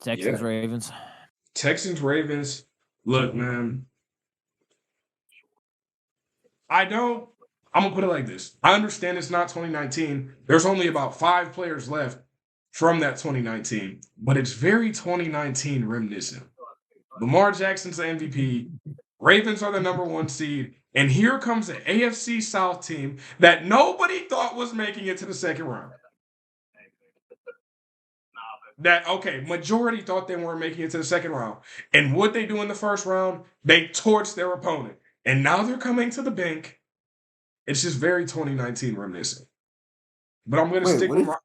Texans, Ravens. Texans, Ravens. Look, man. I'm going to put it like this. I understand it's not 2019. There's only about 5 players left from that 2019, but it's very 2019 reminiscent. Lamar Jackson's the MVP. Ravens are the number 1 seed. And here comes an AFC South team that nobody thought was making it to the second round. Majority thought they weren't making it to the second round. And what they do in the first round, they torched their opponent. And now they're coming to the bank. It's just very 2019 reminiscent. But I'm going to stick with my...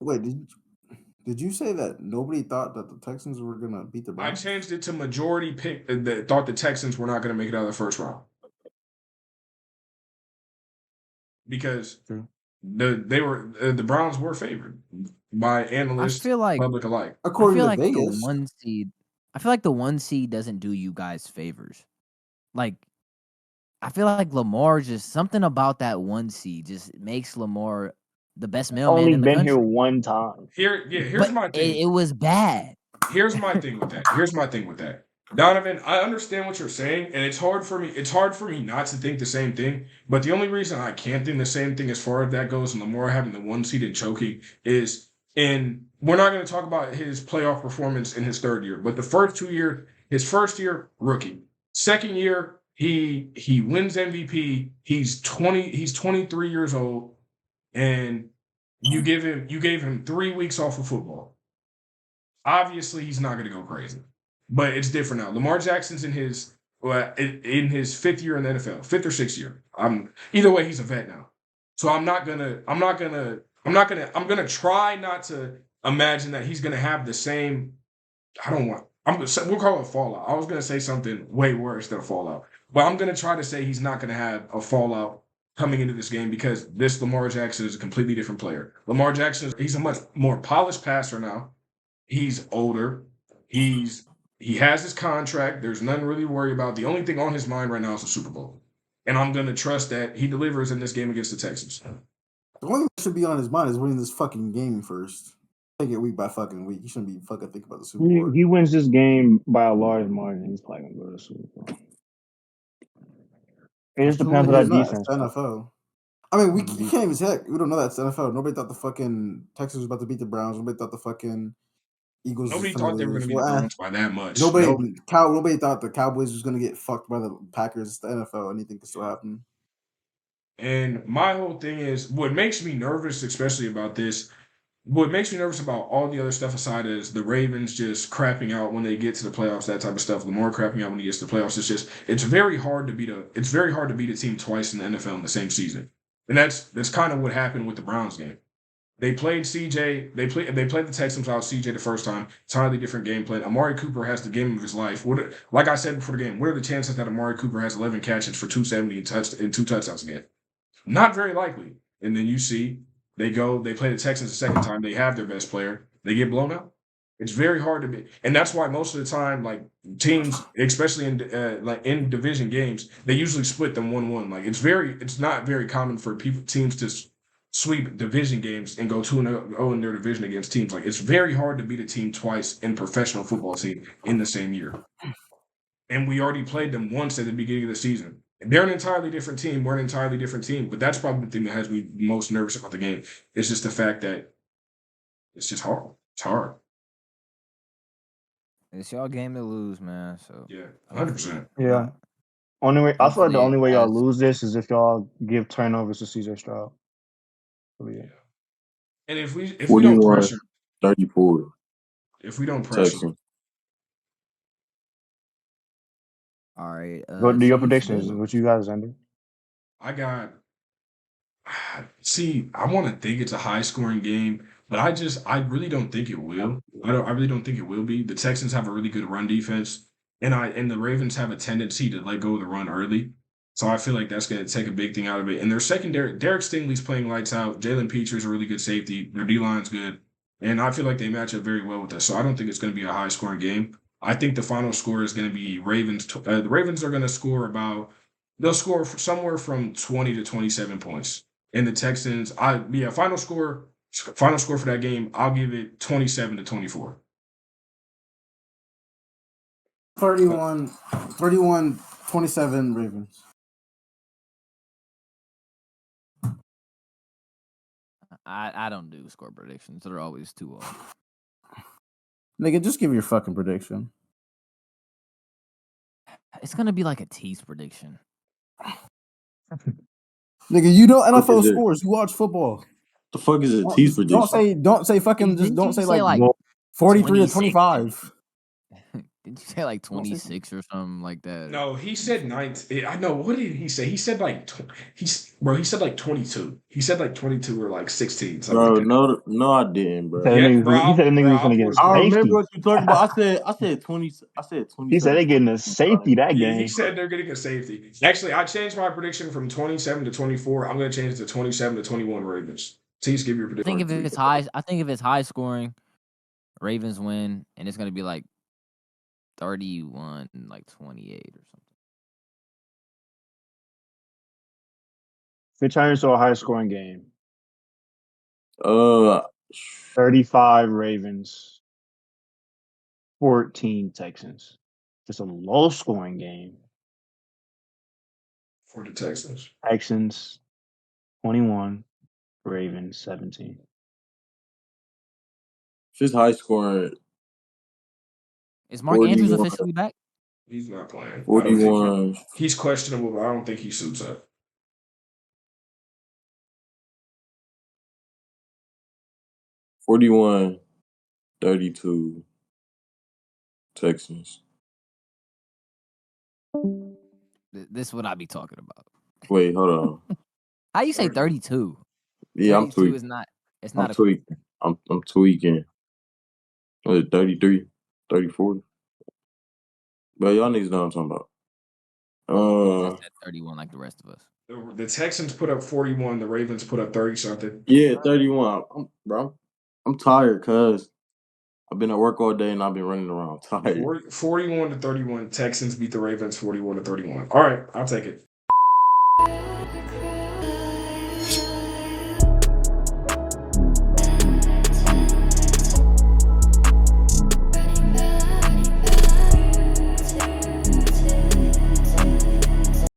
Did you say that nobody thought that the Texans were going to beat the Browns? I changed it to majority pick that thought the Texans were not going to make it out of the first round. Because the Browns were favored by analysts, public alike. According to Vegas, I feel like the 1 seed doesn't do you guys favors. Like, I feel like Lamar, just something about that 1 seed just makes Lamar the best mailman in the country. Only been here one time. Here's my thing. It was bad. Here's my thing with that. Donovan, I understand what you're saying, and it's hard for me not to think the same thing. But the only reason I can't think the same thing as far as that goes, and Lamar having the 1 seed and choking, is we're not going to talk about his playoff performance in his third year, but the first 2 years, his first year, rookie. Second year, he wins MVP. He's 23 years old, and you gave him 3 weeks off of football. Obviously, he's not going to go crazy. But it's different now. Lamar Jackson's in his 5th year in the NFL, 5th or 6th year. Either way, he's a vet now. So I'm gonna try not to imagine that he's gonna have the same. We'll call it fallout. I was gonna say something way worse than a fallout, but I'm gonna try to say he's not gonna have a fallout coming into this game because this Lamar Jackson is a completely different player. Lamar Jackson, he's a much more polished passer now. He's older. He has his contract. There's nothing really to worry about. The only thing on his mind right now is the Super Bowl. And I'm going to trust that he delivers in this game against the Texans. The only thing that should be on his mind is winning this fucking game first. Take it week by fucking week. He shouldn't be fucking thinking about the Super Bowl. He wins this game by a large margin. He's probably going to go to the Super Bowl. It just depends on that defense. NFL. I mean, you can't even say that. We don't know that's NFL. Nobody thought the fucking Texans was about to beat the Browns. Nobody thought the fucking Eagles. Nobody thought they were going to beat the Browns by that much. Nobody thought the Cowboys was going to get fucked by the Packers. It's the NFL. Anything could still happen. And my whole thing is, what makes me nervous, especially about this, what makes me nervous about all the other stuff aside is the Ravens just crapping out when they get to the playoffs, that type of stuff. Lamar crapping out when he gets to the playoffs. It's very hard to beat a team twice in the NFL in the same season. And that's kind of what happened with the Browns game. They played CJ. They played the Texans without CJ the first time. Entirely different game plan. Amari Cooper has the game of his life. Like I said before the game, what are the chances that Amari Cooper has 11 catches for 270 and 2 touchdowns again? Not very likely. And then you see they play the Texans the second time. They have their best player. They get blown out. It's very hard to be, and that's why most of the time, like teams, especially in division games, they usually split them 1-1. Like it's not very common for teams to sweep division games and go 2-0 in their division against teams. Like it's very hard to beat a team twice in professional football team in the same year. And we already played them once at the beginning of the season. They're an entirely different team. We're an entirely different team. But that's probably the thing that has me most nervous about the game. It's just the fact that it's just hard. It's hard. It's y'all game to lose, man. So yeah, 100%. Yeah. I feel like the only way y'all lose this is if y'all give turnovers to CJ Stroud. So, yeah. And if we don't pressure 34. If we don't pressure. All right. Go do your predictions. What you guys ended? I want to think it's a high scoring game, but I really don't think it will. I really don't think it will be. The Texans have a really good run defense, and the Ravens have a tendency to let go of the run early. So I feel like that's going to take a big thing out of it. And their secondary, Derek Stingley's playing lights out. Jalen Petre's a really good safety. Their D-line's good. And I feel like they match up very well with us. So I don't think it's going to be a high scoring game. I think the final score is going to be Ravens. The Ravens are going to score they'll score somewhere from 20 to 27 points. And the Texans, final score for that game, I'll give it 27 to 24. 31-27 Ravens. I don't do score predictions. They're always too off. Nigga, just give your fucking prediction. It's gonna be like a tease prediction. Nigga, you know Fuck NFL is it? scores. You watch football. The fuck is a tease prediction? Don't say fucking. Just Didn't don't you say say, like like, 43 or 26? 25. Didn't you say like Don't say 26 or something like that? No, he said 19. I know. What did he say? He said like he said like 22. He said like 22 or like 16. Something Bro, like that. no, I didn't, bro. Yeah, He bro. said the nigga was gonna get a I remember safety. what you talking about. I said 20. I said 20. He said they getting a safety that Yeah, he game. said they're getting a safety. Actually, I changed my prediction from 27 to 24. I'm going to change it to 27 to 21 Ravens. Please give your I prediction. think if it's high scoring, Ravens win, and it's gonna be like 31, like 28 or something. If it turns to a high scoring game, 20. 35 Ravens, 14 Texans. If it's a low scoring game, For the Texans. Texans 21, Ravens 17. If it's high scoring, Is Mark Andrews 41. officially back? He's not playing. 41. He's questionable, but I don't think he suits up. 41, 32 Texans. This is what I be talking about. Wait, hold on. How you say 32? Yeah, I'm 32 tweaking. is not. It's I'm not a. tweaking. I'm tweaking. Was it 33, 34? But y'all niggas know what I'm talking about. I said 31 like the rest of us. The Texans put up 41. The Ravens put up 30 something. Yeah, 31. I'm tired because I've been at work all day and I've been running around tired. 41 to 31. Texans beat the Ravens 41 to 31. All right, I'll take it.